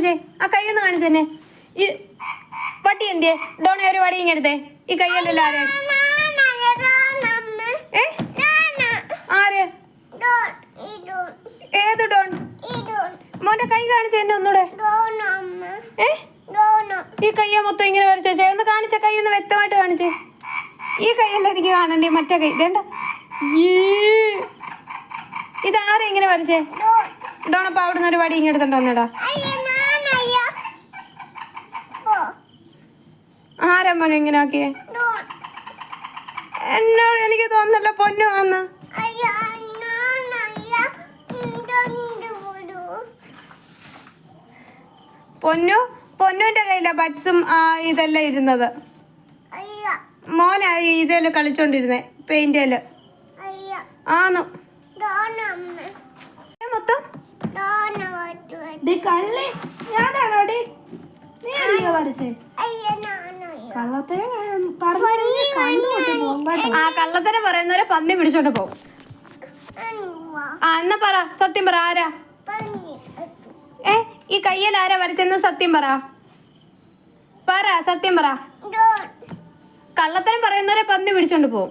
കാണിച്ചേ, ആ കൈ ഒന്ന് കാണിച്ചെന്നെ. ഈ പട്ടി എന്തിയെ? ഡോണ ഒരു വടി ഇങ്ങെടുത്തേ. ഈ കൈയല്ലല്ലോ ആരാ? ആര്? ഏത് ഡോൺ? മോന്റെ കൈ കാണിച്ച എന്നെ ഒന്നൂടെ. ഈ കയ്യ മൊത്തം ഇങ്ങനെ വരച്ചേ. ഒന്ന് കാണിച്ച കൈ ഒന്ന് വ്യക്തമായിട്ട് കാണിച്ചേ. ഈ കൈയല്ല എനിക്ക് കാണണ്ടേ, മറ്റേ കൈ. ഇതേണ്ട. ഇതാരാ ഇങ്ങനെ വരച്ചേ? ഡോണപ്പ അവിടുന്ന് ഒരു വടി ഇങ്ങെടുത്തോണ്ട് വന്നടാ. ആരാ മോനെ ഇങ്ങനെ ആക്കിയേ? എന്നോട് എനിക്ക് തോന്നുന്നല്ലോ പൊന്നു വന്ന്. പൊന്നുവിന്റെ കയ്യില ബഡ്സും ഇതെല്ലാം ഇരുന്നത്. മോനാ ഇതെല്ലാം കളിച്ചോണ്ടിരുന്നേ, പെയിന്റേല്. ആന്നു മൊത്തം ഞാനാണോടി? നീ അല്ലയോ വരച്ചേ? കള്ളത്തരം പറയുന്നവരെ പന്നി പിടിച്ചോണ്ട് പോകും. എന്നാ പറ, സത്യം പറ, ആരാ? ഈ കയ്യിൽ ആരാ വരച്ചെന്ന് സത്യം പറ. സത്യം പറ. കള്ളത്തരം പറയുന്നവരെ പന്നി പിടിച്ചോണ്ട് പോകും.